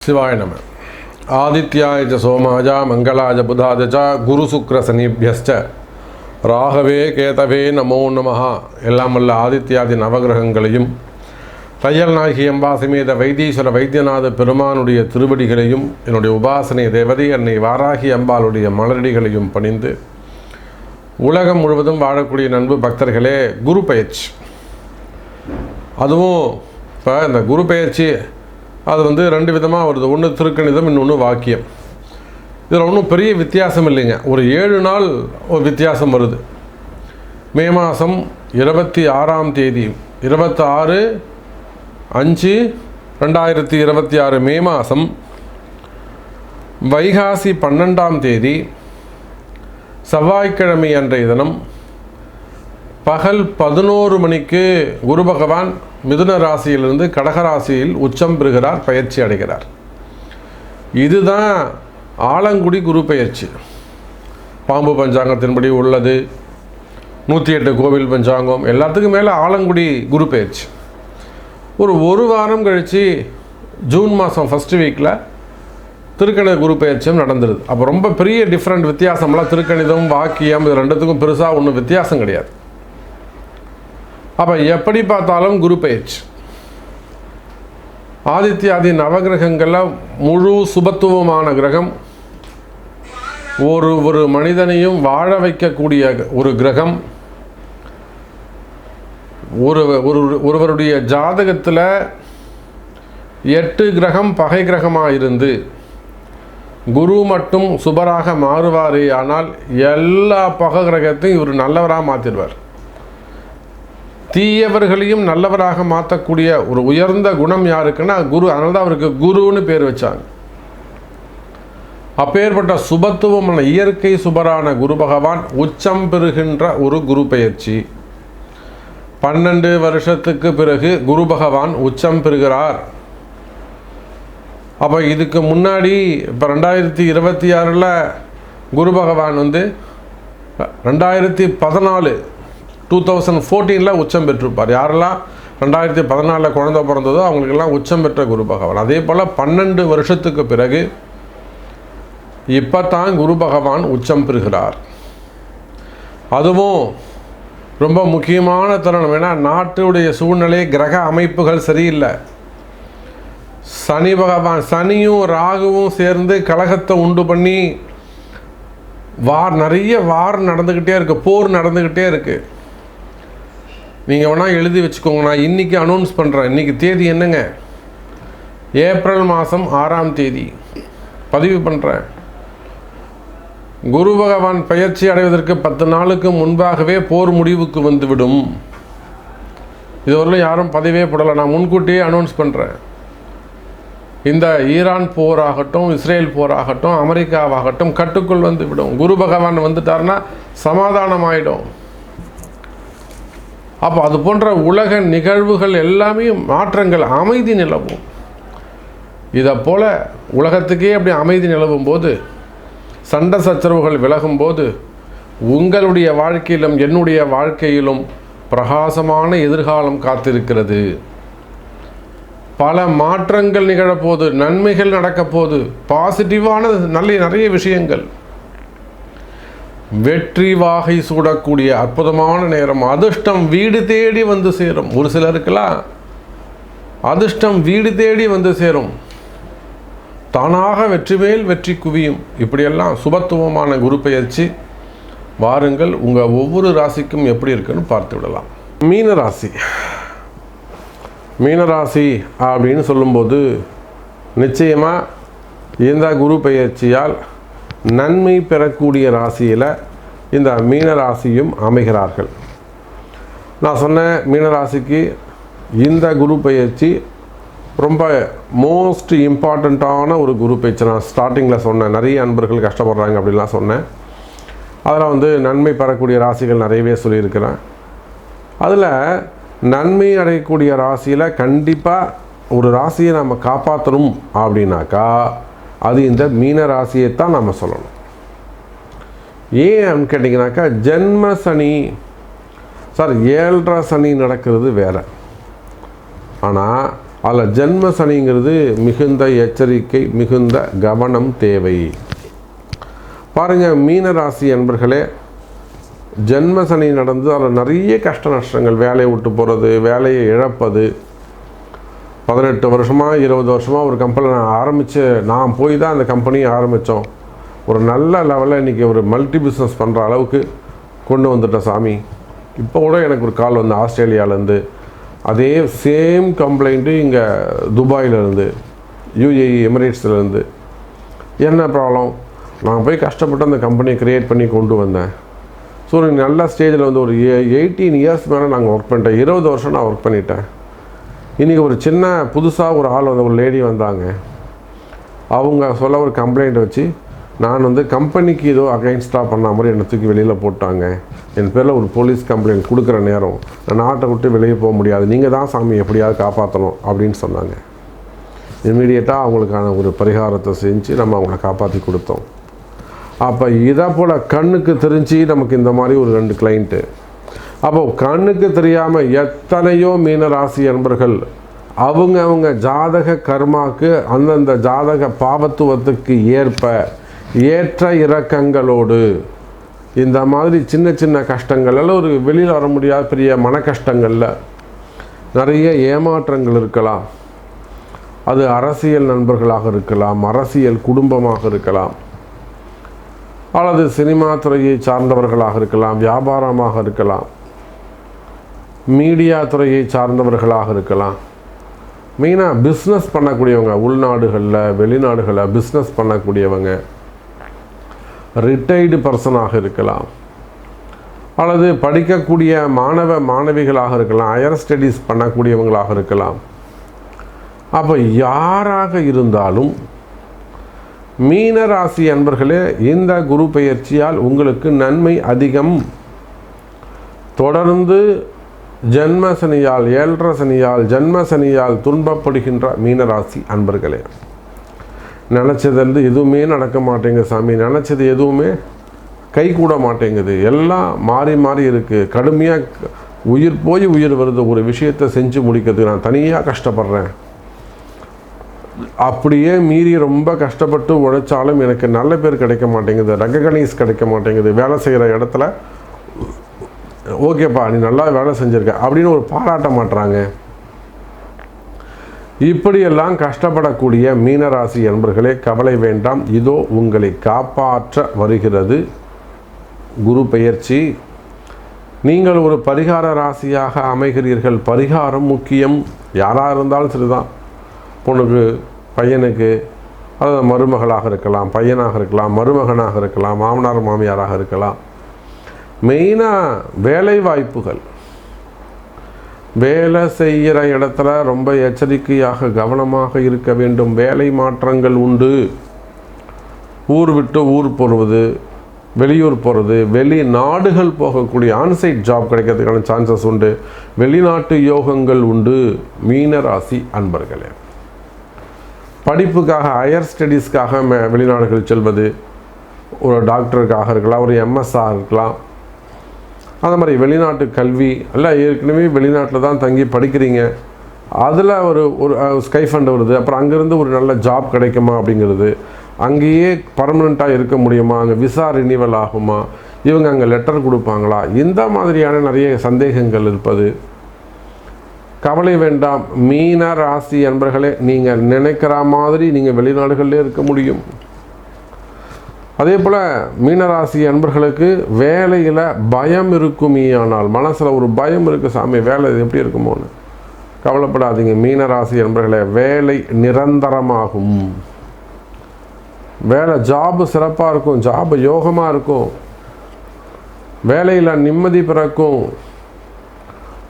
சிவாய நம. ஆதித்யாய ச சோமாய மங்களாய புதாய ச குரு சுக்ர சனிபியஸ்ச ராகவே கேதவே நமோ நமஹ. எல்லாம் வல்ல ஆதித்யாதி நவகிரகங்களையும் தையல் நாயகி அம்பா சமேத வைத்தீஸ்வர வைத்தியநாத பெருமானுடைய திருவடிகளையும் என்னுடைய உபாசனை தேவதை அன்னை வாராகி அம்பாளுடைய மலரடிகளையும் பணிந்து உலகம் முழுவதும் வாழக்கூடிய நண்பு பக்தர்களே, குரு பயிற்சி. அதுவும் இப்போ இந்த குரு பயிற்சி அது ரெண்டு விதமாக வருது. ஒன்று திருக்கணிதம், இன்னொன்று வாக்கியம். இதில் ஒன்றும் பெரிய வித்தியாசம் இல்லைங்க. ஒரு 7 நாள் ஒரு வித்தியாசம் வருது. மே மாதம் 26ஆம் தேதி 26/5/2026 மே மாதம், வைகாசி 12ஆம் தேதி செவ்வாய்க்கிழமை அன்றைய தினம் பகல் 11 மணிக்கு குரு பகவான் மிதுன ராசியிலிருந்து கடகராசியில் உச்சம் பெறுகிறார், பயிற்சி அடைகிறார். இதுதான் ஆலங்குடி குரு பயிற்சி. பாம்பு பஞ்சாங்கத்தின்படி உள்ளது. 108 கோவில் பஞ்சாங்கம் எல்லாத்துக்கும் மேலே ஆலங்குடி குரு பயிற்சி. ஒரு வாரம் கழித்து ஜூன் மாதம் ஃபஸ்ட் வீக்கில் திருக்கணித குரு பயிற்சியும் நடந்துருது. அப்போ ரொம்ப பெரிய டிஃப்ரெண்ட் வித்தியாசம்லாம் திருக்கணிதம் வாக்கியம் இது ரெண்டுத்துக்கும் பெருசாக ஒன்றும் வித்தியாசம் கிடையாது. அப்போ எப்படி பார்த்தாலும் குரு பயிற்சி. ஆதித்யாதி நவகிரகங்களில் முழு சுபத்துவமான கிரகம், ஒரு மனிதனையும் வாழ வைக்கக்கூடிய ஒரு கிரகம். ஒருவருடைய ஜாதகத்தில் 8 கிரகம் பகை கிரகமாக இருந்து குரு மட்டும் சுபராக மாறுவாரே, ஆனால் எல்லா பகை கிரகத்தையும் இவர் நல்லவராக மாற்றிடுவார். தீயவர்களையும் நல்லவராக மாற்றக்கூடிய ஒரு உயர்ந்த குணம் யாருக்குன்னா குரு. அதனால தான் அவருக்கு குருன்னு பேர் வச்சாங்க. அப்பேற்பட்ட சுபத்துவமான இயற்கை சுபரான குரு பகவான் உச்சம் பெறுகின்ற ஒரு குரு பயிற்சி. 12 வருஷத்துக்கு பிறகு குரு பகவான் உச்சம் பெறுகிறார். அப்போ இதுக்கு முன்னாடி இப்போ 2026 குரு பகவான் 2014 உச்சம் பெற்றிருப்பார். யாரெல்லாம் 2014 குழந்தை பிறந்ததோ அவங்களுக்கெல்லாம் உச்சம் பெற்ற குரு பகவான். அதே போல் 12 வருஷத்துக்கு பிறகு இப்போ தான் குரு பகவான் உச்சம் பெறுகிறார். அதுவும் ரொம்ப முக்கியமான தருணம். ஏன்னா நாட்டுடைய சூழ்நிலை, கிரக அமைப்புகள் சரியில்லை. சனி பகவான், சனியும் ராகுவும் சேர்ந்து கலகத்தை உண்டு பண்ணி நிறைய வார் நடந்துக்கிட்டே இருக்குது, போர் நடந்துக்கிட்டே இருக்குது. நீங்கள் வேணால் எழுதி வச்சுக்கோங்க, நான் இன்றைக்கி அனௌன்ஸ் பண்ணுறேன். இன்றைக்கி தேதி என்னங்க? ஏப்ரல் மாதம் 6ஆம் தேதி பதிவு பண்ணுறேன். குரு பகவான் பயிற்சி அடைவதற்கு 10 நாளுக்கு முன்பாகவே போர் முடிவுக்கு வந்துவிடும். இதுவரையிலும் யாரும் பதிவே போடலை, நான் முன்கூட்டியே அனௌன்ஸ் பண்ணுறேன். இந்த ஈரான் போராகட்டும், இஸ்ரேல் போராகட்டும், அமெரிக்காவாகட்டும் கட்டுக்குள் வந்துவிடும். குரு பகவான் வந்துட்டார்னா சமாதானம் ஆகிடும். அப்போ அது போன்ற உலக நிகழ்வுகள் எல்லாமே மாற்றங்கள், அமைதி நிலவும். இதை போல் உலகத்துக்கே அப்படி அமைதி நிலவும் போது, சண்டை சச்சரவுகள் விலகும்போது, உங்களுடைய வாழ்க்கையிலும் என்னுடைய வாழ்க்கையிலும் பிரகாசமான எதிர்காலம் காத்திருக்கிறது. பல மாற்றங்கள் நிகழப்போது, நன்மைகள் நடக்கப்போது, பாசிட்டிவான நிறைய விஷயங்கள். வெற்றி வாகை சூடக்கூடிய அற்புதமான நேரம். அதிர்ஷ்டம் வீடு தேடி வந்து சேரும். ஒரு சிலருக்கெல்லாம் அதிர்ஷ்டம் வீடு தேடி வந்து சேரும். தானாக வெற்றி மேல் வெற்றி குவியும். இப்படியெல்லாம் சுபத்துவமான குரு பயிற்சி. வாருங்கள், உங்கள் ஒவ்வொரு ராசிக்கும் எப்படி இருக்குன்னு பார்த்து விடலாம். மீனராசி அப்படின்னு சொல்லும்போது நிச்சயமாக இந்த குரு பயிற்சியால் நன்மை பெறக்கூடிய ராசியில் இந்த மீனராசியும் அமைகிறார்கள். நான் சொன்ன மீனராசிக்கு இந்த குரு பயிற்சி ரொம்ப மோஸ்ட் இம்பார்ட்டண்ட்டான ஒரு குரு பயிற்சி. நான் ஸ்டார்டிங்கில் சொன்னேன், நிறைய அன்பர்கள் கஷ்டப்படுறாங்க அப்படின்லாம் சொன்னேன். அதில் நன்மை பெறக்கூடிய ராசிகள் நிறையவே சொல்லியிருக்கிறேன். அதில் நன்மை அடையக்கூடிய ராசியில் கண்டிப்பாக ஒரு ராசியை நம்ம காப்பாற்றணும் அப்படின்னாக்கா அது இந்த மீன ராசியை தான் நம்ம சொல்லணும். ஏன் கேட்டிங்கனாக்கா, ஜென்ம சனி 7.5 சனி நடக்கிறது வேறு. ஆனால் அதில் ஜென்ம சனிங்கிறது மிகுந்த எச்சரிக்கை, மிகுந்த கவனம் தேவை. பாருங்கள் மீனராசி அன்பர்களே, ஜென்ம சனி நடந்து அதில் நிறைய கஷ்ட நஷ்டங்கள், வேலையை விட்டு போகிறது, வேலையை இழப்பது. 18 வருஷமாக 20 வருஷமாக ஒரு கம்பெனி நான் போய் தான் அந்த கம்பெனியை ஆரம்பித்தோம். ஒரு நல்ல லெவலில் இன்றைக்கி ஒரு மல்டி பிஸ்னஸ் பண்ணுற அளவுக்கு கொண்டு வந்துட்டேன் சாமி. இப்போ கூட எனக்கு ஒரு கால் வந்து ஆஸ்திரேலியாவிலேருந்து, அதே சேம் கம்ப்ளைண்ட்டு இங்கே துபாயிலேருந்து, UAE எமிரேட்ஸ்லேருந்து. என்ன ப்ராப்ளம்? நான் போய் கஷ்டப்பட்டு அந்த கம்பெனியை க்ரியேட் பண்ணி கொண்டு வந்தேன். ஸோ நல்ல ஸ்டேஜில் வந்து ஒரு 18 இயர்ஸ் மேலே நாங்கள் ஒர்க் பண்ணிட்டேன். 20 வருஷம் நான் ஒர்க் பண்ணிட்டேன். இன்றைக்கி ஒரு சின்ன புதுசாக ஒரு ஆள் வந்து ஒரு லேடி வந்தாங்க. அவங்க சொல்ல ஒரு கம்ப்ளைண்ட் வச்சு நான் வந்து கம்பெனிக்கு ஏதோ அகைன்ஸ்டாக பண்ண மாதிரி என்னை தூக்கி வெளியில் போட்டாங்க. என் பேரில் ஒரு போலீஸ் கம்ப்ளைண்ட் கொடுக்குற நேரம் நான் நாட்டை விட்டு வெளியே போக முடியாது, நீங்கள் தான் சாமி எப்படியாவது காப்பாற்றணும் அப்படின்னு சொன்னாங்க. இம்மிடியேட்டாக அவங்களுக்கான ஒரு பரிகாரத்தை செஞ்சு நம்ம அவங்கள காப்பாற்றி கொடுத்தோம். அப்போ இதை போல் கண்ணுக்கு தெரிஞ்சு நமக்கு இந்த மாதிரி ஒரு 2 கிளைண்ட்டு. அப்போ கண்ணுக்கு தெரியாமல் எத்தனையோ மீனராசி அன்பர்கள் அவங்க ஜாதக கர்மாக்கு அந்தந்த ஜாதக பாவத்துவத்துக்கு ஏற்ற இறக்கங்களோடு இந்த மாதிரி சின்ன சின்ன கஷ்டங்கள் ஒரு வெளியில் வர முடியாத பெரிய மன கஷ்டங்களில் நிறைய ஏமாற்றங்கள் இருக்கலாம். அது அரசியல் நண்பர்களாக இருக்கலாம், அரசியல் குடும்பமாக இருக்கலாம், அல்லது சினிமா துறையை சார்ந்தவர்களாக இருக்கலாம், வியாபாரமாக இருக்கலாம், மீடியா துறையை சார்ந்தவர்களாக இருக்கலாம். மெயினாக பிஸ்னஸ் பண்ணக்கூடியவங்க, உள்நாடுகளில் வெளிநாடுகளில் பிஸ்னஸ் பண்ணக்கூடியவங்க, ரிட்டையர்டு பர்சனாக இருக்கலாம், அல்லது படிக்கக்கூடிய மாணவிகளாக இருக்கலாம், ஹையர் ஸ்டடீஸ் பண்ணக்கூடியவங்களாக இருக்கலாம். அப்போ யாராக இருந்தாலும் மீனராசி அன்பர்களே, இந்த குரு பெயர்ச்சியால் உங்களுக்கு நன்மை அதிகம். தொடர்ந்து ஜென்ம சனியால், 7.5 சனியால், ஜென்ம சனியால் துன்பப்படுகின்ற மீனராசி அன்பர்களே, நினச்சது எதுவுமே நடக்க மாட்டேங்குது சாமி, நினச்சது எதுவுமே கை கூட மாட்டேங்குது, எல்லாம் மாறி மாறி இருக்குது, கடுமையாக உயிர் போய் உயிர் வருது, ஒரு விஷயத்தை செஞ்சு முடிக்கிறதுக்கு நான் தனியாக கஷ்டப்படுறேன், அப்படியே மீறி ரொம்ப கஷ்டப்பட்டு உழைச்சாலும் எனக்கு நல்ல பேர் கிடைக்க மாட்டேங்குது, ரெகக்னைஸ் கிடைக்க மாட்டேங்குது, வேலை செய்கிற இடத்துல ஓகேப்பா நீ நல்லா வேலை செஞ்சுருக்க அப்படின்னு ஒரு பாராட்ட மாட்டுறாங்க. இப்படியெல்லாம் கஷ்டப்படக்கூடிய மீனராசி என்பர்களே கவலை வேண்டாம். இதோ உங்களை காப்பாற்ற வருகிறது குரு பெயர்ச்சி. நீங்கள் ஒரு பரிகார ராசியாக அமைகிறீர்கள். பரிகாரம் முக்கியம். யாராக இருந்தாலும் சரிதான், பொண்ணுக்கு, பையனுக்கு, அதாவது மருமகளாக இருக்கலாம், பையனாக இருக்கலாம், மருமகனாக இருக்கலாம், மாமனார் மாமியாராக இருக்கலாம். மெயினாக வேலை வாய்ப்புகள், வேலை செய்கிற இடத்துல ரொம்ப எச்சரிக்கையாக கவனமாக இருக்க வேண்டும். வேலை மாற்றங்கள் உண்டு. ஊர் விட்டு ஊர் போகிறது, வெளியூர் போகிறது, வெளிநாடுகள் போகக்கூடிய ஆன்சைட் ஜாப் கிடைக்கிறதுக்கான சான்சஸ் உண்டு. வெளிநாட்டு யோகங்கள் உண்டு. மீனராசி அன்பர்களே, படிப்புக்காக ஹையர் ஸ்டடீஸ்க்காக வெளிநாடுகள் செல்வது, ஒரு டாக்டருக்காக இருக்கலாம், ஒரு எம்எஸ்ஆர் இருக்கலாம், அந்த மாதிரி வெளிநாட்டு கல்வி எல்லாம் ஏற்கனவே வெளிநாட்டில் தான் தங்கி படிக்கிறீங்க, அதில் ஒரு ஸ்கைஃபண்ட் வருது, அப்புறம் அங்கேருந்து ஒரு நல்ல ஜாப் கிடைக்குமா அப்படிங்கிறது, அங்கேயே பர்மனெண்ட்டாக இருக்க முடியுமா, அங்கே விசா ரினிவல் ஆகுமா, இவங்க அங்கே லெட்டர் கொடுப்பாங்களா, இந்த மாதிரியான நிறைய சந்தேகங்கள் இருப்பது. கவலை வேண்டாம் மீன ராசி அன்பர்களே, நீங்கள் நினைக்கிற மாதிரி நீங்கள் வெளிநாடுகளிலே இருக்க முடியும். அதே போல் மீனராசி அன்பர்களுக்கு வேலையில் பயம் இருக்குமே, ஆனால் மனசில் ஒரு பயம் இருக்குது, சாமி வேலை எப்படி இருக்குமோன்னு கவலைப்படாதீங்க மீனராசி அன்பர்களே. வேலை நிரந்தரமாகும். வேலை ஜாபு சிறப்பாக இருக்கும், ஜாபு யோகமாக இருக்கும், வேலையில் நிம்மதி பிறக்கும்,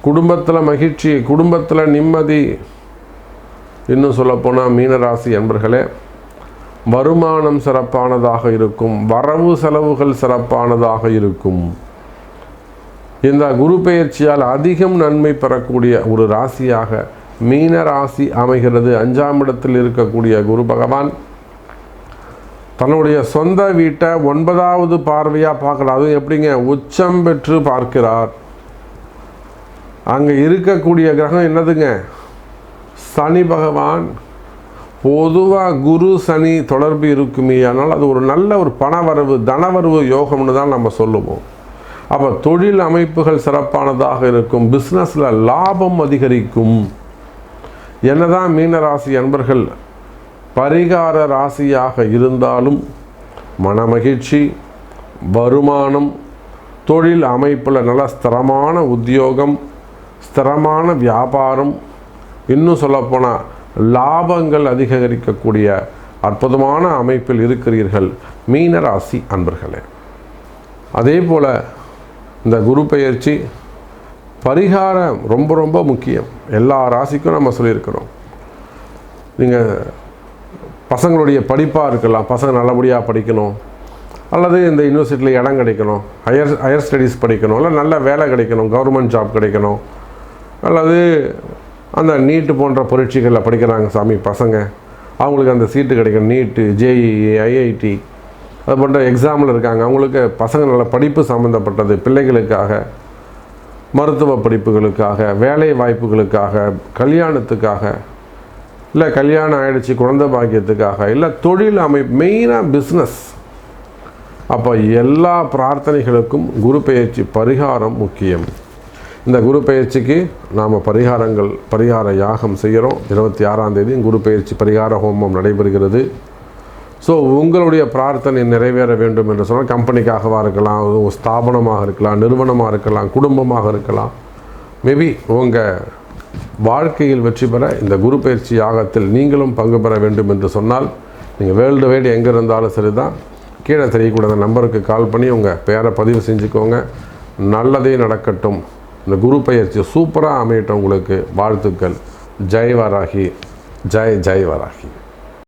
குடும்பத்தில் மகிழ்ச்சி, குடும்பத்தில் நிம்மதி. இன்னும் சொல்லப்போனால் மீனராசி அன்பர்களே, வருமானம் சிறப்பானதாக இருக்கும், வரவு செலவுகள் சிறப்பானதாக இருக்கும். இந்த குரு பெயர்ச்சியால் அதிகம் நன்மை பெறக்கூடிய ஒரு ராசியாக மீன ராசி அமைகிறது. 5ஆம் இடத்தில் இருக்கக்கூடிய குரு பகவான் தன்னுடைய சொந்த வீட்டை 9வது பார்வையாக பார்க்கலாம். அதுவும் எப்படிங்க, உச்சம் பெற்று பார்க்கிறார். அங்கே இருக்கக்கூடிய கிரகம் என்னதுங்க, சனி பகவான் பொதுவாக குரு சனி தொடர்பு இருக்குமே, ஆனால் அது ஒரு நல்ல ஒரு பணவரவு தனவரவு யோகம்னு தான் நம்ம சொல்லுவோம். அப்போ தொழில் அமைப்புகள் சிறப்பானதாக இருக்கும், பிஸ்னஸில் லாபம் அதிகரிக்கும். என்னதான் மீனராசி அன்பர்கள் பரிகார ராசியாக இருந்தாலும் மனமகிழ்ச்சி, வருமானம், தொழில் அமைப்பில் நல்ல ஸ்திரமான உத்தியோகம், ஸ்திரமான வியாபாரம், இன்னும் சொல்லப்போனால் லாபங்கள் அதிகரிக்கக்கூடிய அற்புதமான அமைப்பில் இருக்கிறீர்கள் மீனராசி அன்பர்களே. அதே போல் இந்த குரு பெயர்ச்சி பரிகாரம் ரொம்ப ரொம்ப முக்கியம். எல்லா ராசிக்கும் நம்ம சொல்லியிருக்கிறோம். நீங்கள் பசங்களுடைய படிப்பாக இருக்கலாம், பசங்க நல்லபடியாக படிக்கணும், அல்லது இந்த யூனிவர்சிட்டியில் இடம் கிடைக்கணும், ஹையர் ஸ்டடீஸ் படிக்கணும், இல்லை நல்ல வேலை கிடைக்கணும், கவர்மெண்ட் ஜாப் கிடைக்கணும், அல்லது அந்த நீட்டு போன்ற பரீட்சைகளில் படிக்கிறாங்க சாமி பசங்க, அவங்களுக்கு அந்த சீட்டு கிடைக்கணும். நீட்டு, ஜேஇஇ, ஐஐடி அது போன்ற எக்ஸாமில் இருக்காங்க, அவங்களுக்கு பசங்க நல்ல படிப்பு சம்மந்தப்பட்டது, பிள்ளைகளுக்காக, மருத்துவ படிப்புகளுக்காக, வேலை வாய்ப்புகளுக்காக, கல்யாணத்துக்காக, இல்லை கல்யாணம் ஆகிடுச்சு குழந்தை பாக்கியத்துக்காக, இல்லை தொழில் அமைப்பு, மெயினாக பிஸ்னஸ். அப்போ எல்லா பிரார்த்தனைகளுக்கும் குரு பெயர்ச்சி பரிகாரம் முக்கியம். இந்த குரு பெயர்ச்சிக்கு நாம் பரிகார யாகம் செய்கிறோம். 26ஆம் தேதி குரு பெயர்ச்சி பரிகார ஹோமம் நடைபெறுகிறது. ஸோ உங்களுடைய பிரார்த்தனை நிறைவேற வேண்டும் என்று சொன்னால் கம்பெனிக்காகவாக இருக்கலாம், ஸ்தாபனமாக இருக்கலாம், நிறுவனமாக இருக்கலாம், குடும்பமாக இருக்கலாம், மேபி உங்கள் வாழ்க்கையில் வெற்றி பெற இந்த குரு பயிற்சி யாகத்தில் நீங்களும் பங்கு பெற வேண்டும் என்று சொன்னால் நீங்கள் வேர்ல்டு வைடு எங்கே இருந்தாலும் சரி தான், கீழே தெரியக்கூடிய அந்த நம்பருக்கு கால் பண்ணி உங்கள் பேரை பதிவு செஞ்சுக்கோங்க. நல்லதே நடக்கட்டும். இந்த குரு பயிற்சி சூப்பராக அமையட்டும். உங்களுக்கு வாழ்த்துக்கள். ஜெய் வராகி, ஜெய் ஜெய் வராகி.